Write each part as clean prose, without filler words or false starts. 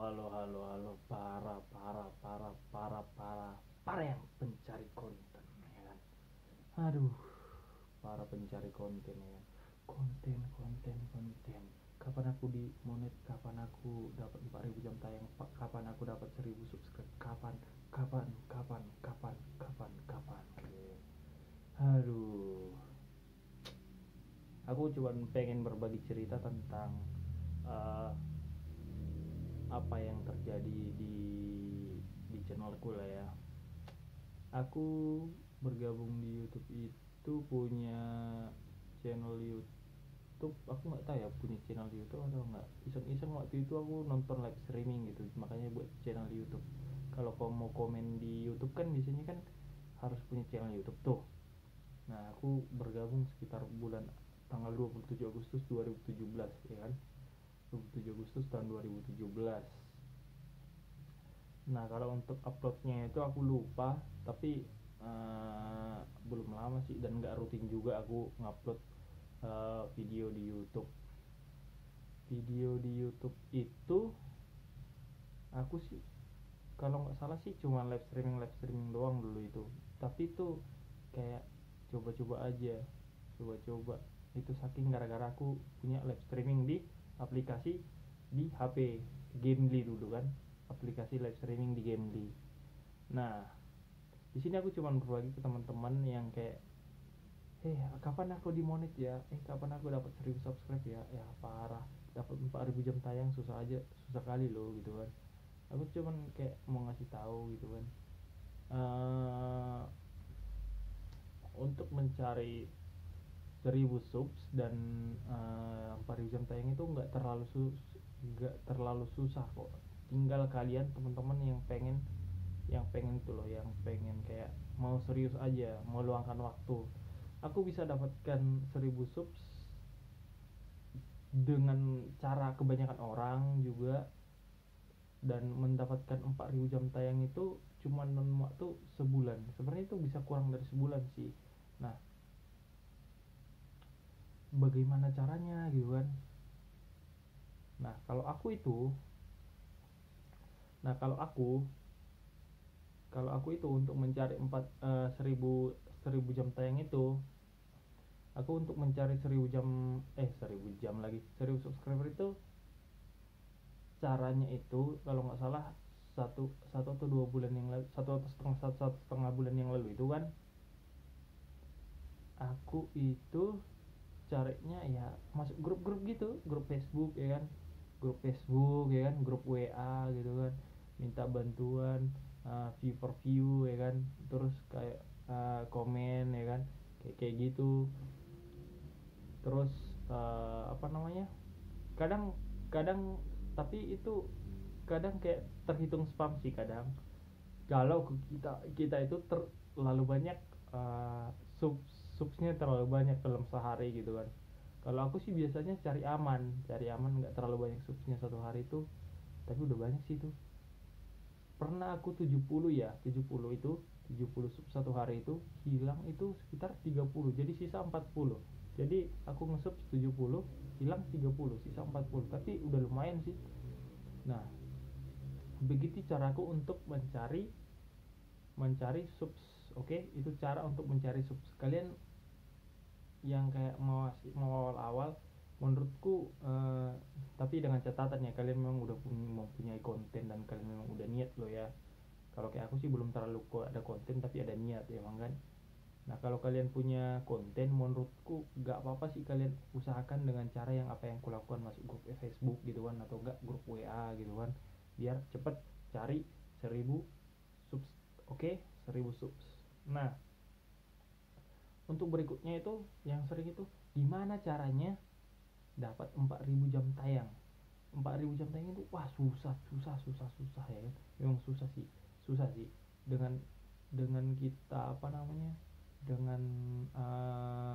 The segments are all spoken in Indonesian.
halo, para yang pencari konten, ya kan? Aduh, para pencari konten ya. Konten. Kapan aku di monet? Kapan aku dapat 4.000 jam tayang? Kapan aku dapat 1.000 subscribe? Kapan? Aduh, aku cuma pengen berbagi cerita tentang uh, apa yang terjadi di channelku lah ya. Aku bergabung di YouTube itu punya channel YouTube. Aku nggak tahu ya punya channel di YouTube atau nggak. Iseng-iseng waktu itu aku nonton live streaming gitu, makanya buat channel di YouTube. Kalau kamu mau komen di YouTube kan biasanya kan harus punya channel YouTube tuh. Nah, aku bergabung sekitar bulan tanggal 27 Agustus 2017 ya kan. 27 Agustus tahun 2017. Nah, kalau untuk uploadnya itu aku lupa, tapi belum lama sih dan nggak rutin juga aku ngupload video di YouTube. Video di YouTube itu aku sih kalau nggak salah sih cuma live streaming doang dulu itu. Tapi itu kayak coba-coba aja, coba-coba. Itu saking gara-gara aku punya live streaming di aplikasi di HP Gamely dulu kan, aplikasi live streaming di Gamely. Nah, di sini aku cuma berbagi ke teman-teman yang kayak, kapan aku dimonet ya? Kapan aku dapat 1.000 subscribe ya? Ya parah, dapat 4.000 jam tayang susah kali loh gitu kan. Aku cuman kayak mau ngasih tahu gitu kan. Uh, untuk mencari 1.000 subs dan 4.000 jam tayang itu nggak terlalu susah kok. Tinggal kalian teman-teman yang pengen tuh loh, yang pengen kayak mau serius aja, mau luangkan waktu. Aku bisa dapatkan 1.000 subs dengan cara kebanyakan orang juga, dan mendapatkan 4.000 jam tayang itu cuma waktu sebulan. Sebenarnya itu bisa kurang dari sebulan sih. Nah, bagaimana caranya gitu kan? Nah, nah kalau aku itu untuk mencari 1.000 jam tayang itu, aku untuk mencari 1.000 jam lagi, 1.000 subscriber itu caranya itu kalau nggak salah satu atau 2 bulan yang lalu, satu setengah bulan yang lalu itu kan, aku itu caranya ya masuk grup-grup gitu, grup Facebook ya kan, grup WA gitu kan, minta bantuan, view per view ya kan, terus kayak komen ya kan, kayak kayak gitu. Terus apa namanya, kadang kadang tapi itu kadang kayak terhitung spam sih kadang, kalau kita itu terlalu banyak, uh, sub subsnya terlalu banyak dalam sehari gitu kan. Kalau aku sih biasanya cari aman nggak terlalu banyak subsnya satu hari itu, tapi udah banyak sih itu. Pernah aku 70 ya, 70 sub satu hari itu hilang itu sekitar 30, jadi sisa 40. Jadi aku nge-sub 70, hilang 30, sisa 40, tapi udah lumayan sih. Nah, begitu caraku untuk mencari mencari subs. Oke, itu cara untuk mencari subs. Kalian yang kayak mau awal-awal, menurutku, tapi dengan catatan ya, kalian memang udah mempunyai konten dan kalian memang udah niat lo ya. Kalau kayak aku sih belum terlalu ada konten tapi ada niat ya emang kan. Nah, kalau kalian punya konten, menurutku gak apa-apa sih kalian usahakan dengan cara yang apa yang kulakukan, masuk grup Facebook gitu kan, atau enggak grup WA gitu kan, biar cepet cari 1.000 subs. Oke, 1.000 subs. Nah, untuk berikutnya itu yang sering itu, gimana caranya dapat 4.000 jam tayang. 4.000 jam tayang itu wah, susah ya kan. Memang susah sih dengan kita apa namanya, dengan uh,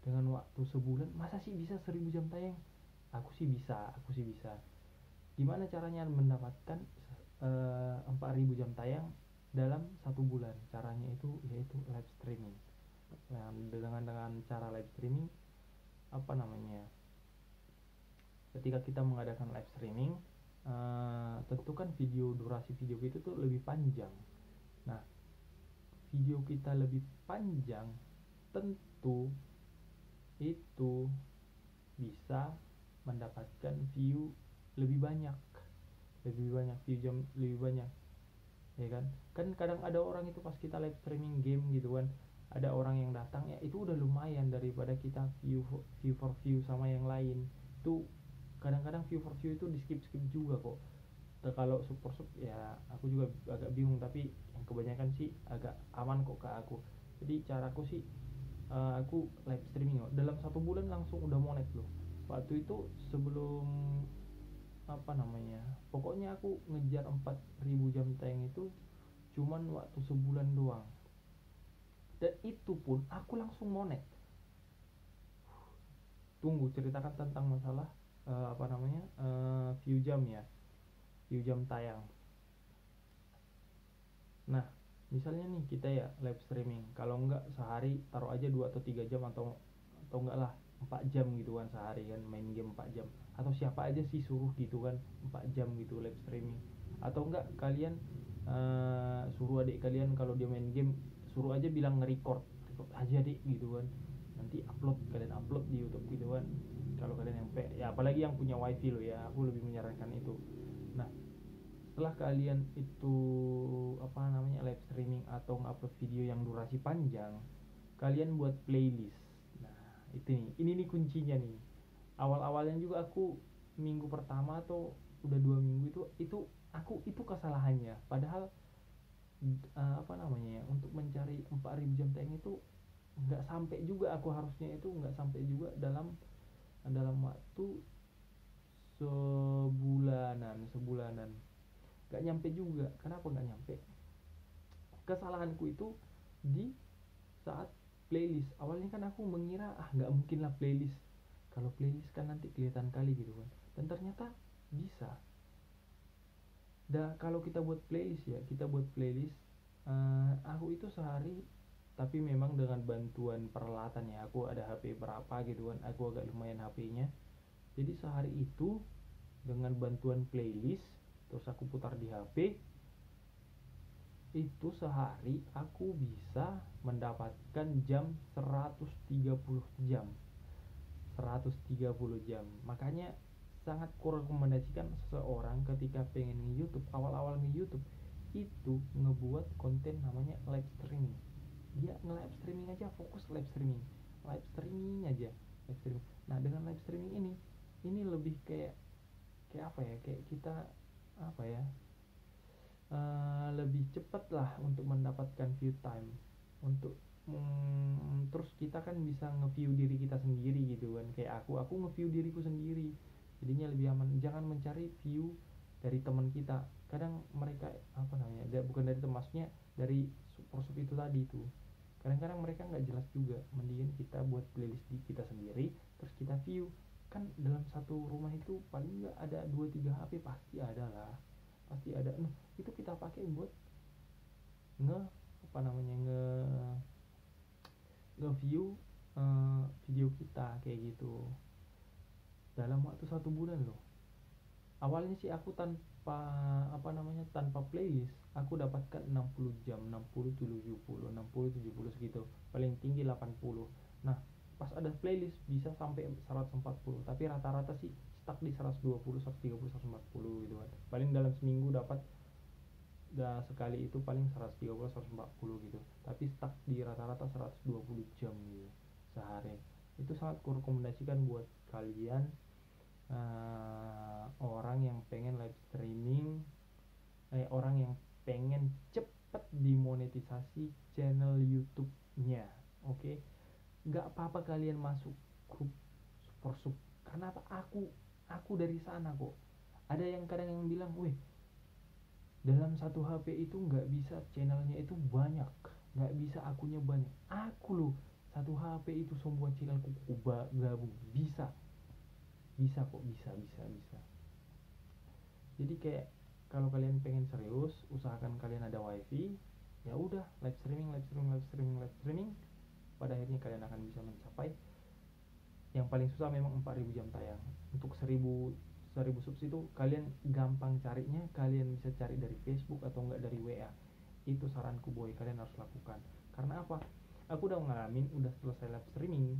dengan waktu sebulan masa sih bisa 1.000 jam tayang. Aku sih bisa. Gimana caranya mendapatkan 4.000 jam tayang dalam 1 bulan? Caranya itu yaitu live streaming. Nah, dengan cara live streaming, apa namanya, ketika kita mengadakan live streaming, tentu kan durasi video itu tuh lebih panjang. Nah, video kita lebih panjang tentu itu bisa mendapatkan view lebih banyak, view jam lebih banyak, ya kan. Kan kadang ada orang itu pas kita live streaming game gitu kan, ada orang yang datang, ya itu udah lumayan daripada kita view for view sama yang lain. Itu kadang-kadang view for view itu di skip juga kok. Kalau super sub ya aku juga agak bingung, tapi yang kebanyakan sih agak aman kok ke aku. Jadi caraku sih, aku live streaming dalam 1 bulan langsung udah monet loh. Waktu itu sebelum pokoknya aku ngejar 4.000 jam tayang itu cuman waktu sebulan doang, dan itu pun aku langsung monet. Tunggu, ceritakan tentang masalah view jam ya, view jam tayang. Nah, misalnya nih kita ya live streaming, kalau enggak sehari taruh aja 2 atau 3 jam, atau enggak lah 4 jam gitu kan sehari kan, main game 4 jam, atau siapa aja sih suruh gitu kan 4 jam gitu live streaming. Atau enggak kalian suruh adik kalian kalau dia main game, suruh aja bilang record aja deh gitu kan, nanti kalian upload di YouTube gitu kan, kalau kalian yang ya apalagi yang punya wifi lo ya, aku lebih menyarankan itu. Nah, setelah kalian itu live streaming atau ngupload video yang durasi panjang, kalian buat playlist. Nah, ini nih kuncinya nih. Awal-awalnya juga aku minggu pertama atau udah 2 minggu itu aku itu kesalahannya. Padahal untuk mencari 4.000 jam tayang itu nggak sampai juga, aku harusnya itu nggak sampai juga dalam waktu sebulanan nggak nyampe juga. Kenapa nggak nyampe? Kesalahanku itu di saat playlist. Awalnya kan aku mengira nggak mungkin lah playlist, kalau playlist kan nanti kelihatan kali gitu kan, dan ternyata bisa. Kalau kita buat playlist ya, aku itu sehari, tapi memang dengan bantuan peralatan ya, aku ada HP berapa gitu kan, aku agak lumayan HP-nya. Jadi sehari itu dengan bantuan playlist terus aku putar di HP, itu sehari aku bisa mendapatkan jam 130 jam. Makanya sangat kurekomendasikan seseorang ketika pengen nge-YouTube, awal-awal nge-YouTube itu ngebuat konten namanya live streaming. Dia nge-live streaming aja, fokus live streaming aja, live streaming. Nah, dengan live streaming ini lebih kayak kayak kita lebih cepat lah untuk mendapatkan view time, untuk terus kita kan bisa nge-view diri kita sendiri gitu kan. Kayak aku nge-view diriku sendiri, jadinya lebih aman. Jangan mencari view dari teman kita, kadang mereka bukan dari teman, maksudnya dari super sub itu tadi itu, kadang-kadang mereka nggak jelas juga. Mendingan kita buat playlist di kita sendiri terus kita view. Kan dalam satu rumah itu paling nggak ada 2-3 HP, pasti ada lah, pasti ada. Nah, itu kita pakai buat nge view video kita kayak gitu dalam waktu 1 bulan loh. Awalnya sih aku tanpa playlist aku dapatkan 60 jam, 60 70 segitu, paling tinggi 80. Nah, pas ada playlist bisa sampai 140, tapi rata-rata sih stuck di 120, 130, 140 gitu kan. Paling dalam seminggu dapat sekali itu paling 130, 140 gitu, tapi stuck di rata-rata 120 jam gitu sehari. Itu sangat kurekomendasikan buat kalian, orang yang pengen live streaming, orang yang pengen cepet dimonetisasi channel YouTube-nya. Oke, nggak apa-apa kalian masuk grup super sub, karena aku dari sana kok. Ada yang kadang yang bilang, weh, dalam satu HP itu nggak bisa channelnya itu banyak, nggak bisa akunnya banyak. Aku loh, satu HP itu semua channelku gabung, bisa kok, bisa. Jadi kayak kalau kalian pengen serius, usahakan kalian ada wifi. Ya udah, live streaming, pada akhirnya kalian akan bisa mencapai. Yang paling susah memang 4.000 jam tayang. Untuk 1.000 1000 subs itu kalian gampang carinya, kalian bisa cari dari Facebook atau enggak dari WA. Itu saranku boy, kalian harus lakukan. Karena apa? Aku udah ngalamin, udah selesai live streaming,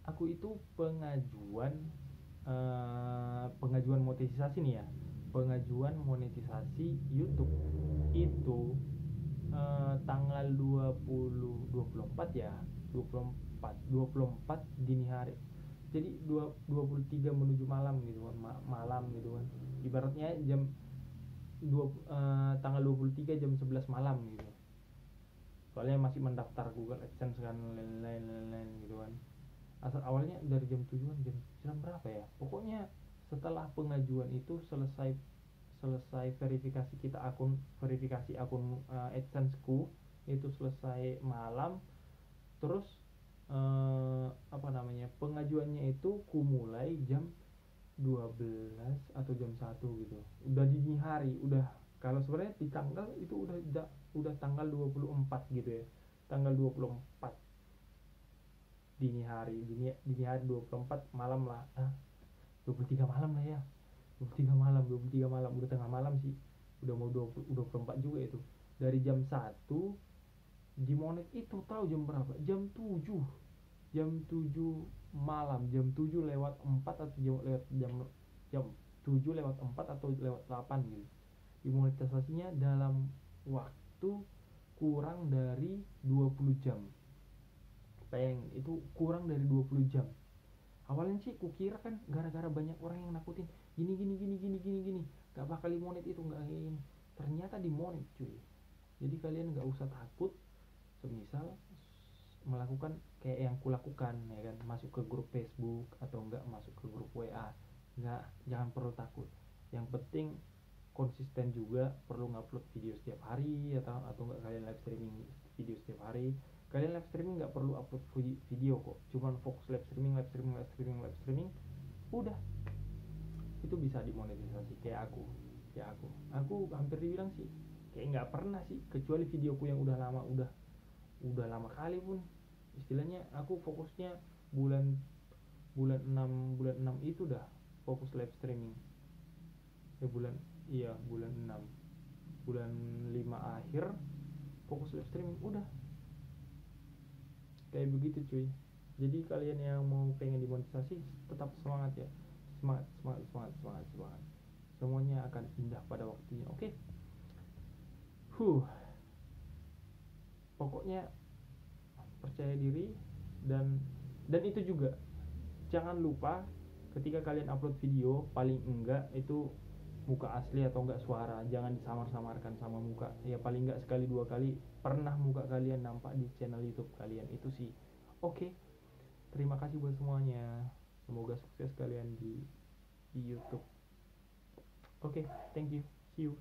aku itu pengajuan monetisasi nih ya, pengajuan monetisasi YouTube itu tanggal 24 ya, 24 dini hari. Jadi 23 menuju malam gitu kan, malam gitu kan. Ibaratnya tanggal 23 jam 11 malam gitu. Soalnya masih mendaftar Google AdSense kan, lain-lain gitu kan. Awalnya dari jam 7 jam berapa ya? Pokoknya setelah pengajuan itu selesai verifikasi akun AdSense-ku itu selesai malam. Terus pengajuannya itu ku mulai jam 12 atau jam 1 gitu. Udah dini hari, udah, kalau sebenarnya di tanggal itu udah tanggal 24 gitu ya. Tanggal 24 dini hari 24 malam lah. 23 malam lah ya. 23 malam udah tengah malam sih. Udah mau 24 juga itu. Dari jam 1 di monet itu tahu jam berapa? Jam 7. Jam 7 malam, jam 7 lewat 4 atau jam 7 lewat 4 atau lewat 8 gitu. Dimonetisasinya dalam waktu kurang dari 20 jam. Bayang, itu kurang dari 20 jam. Awalnya sih kukira kan gara-gara banyak orang yang nakutin gini, gak bakal dimonet itu, gak ini. Ternyata dimonet cuy. Jadi kalian gak usah takut. Semisal melakukan kayak yang kulakukan ya kan, masuk ke grup Facebook atau enggak masuk ke grup WA, enggak, jangan perlu takut. Yang penting konsisten juga, perlu ngupload video setiap hari atau enggak kalian live streaming video setiap hari. Kalian live streaming nggak perlu upload video kok, cuman fokus live streaming, udah itu bisa dimonetisasi. Kayak aku hampir dibilang sih kayak nggak pernah sih, kecuali videoku yang udah lama kali pun. Istilahnya aku fokusnya bulan 6 itu udah fokus live streaming bulan 6, bulan 5 akhir fokus live streaming, udah kayak begitu cuy. Jadi kalian yang mau pengen dimonetisasi tetap semangat ya, semangat. Semuanya akan indah pada waktunya. Oke. Pokoknya percaya diri, dan itu juga jangan lupa ketika kalian upload video, paling enggak itu muka asli atau enggak suara, jangan disamar-samarkan sama muka. Ya paling enggak sekali 2 kali pernah muka kalian nampak di channel YouTube kalian, itu sih. Oke. Terima kasih buat semuanya. Semoga sukses kalian di YouTube. Oke, thank you. See you.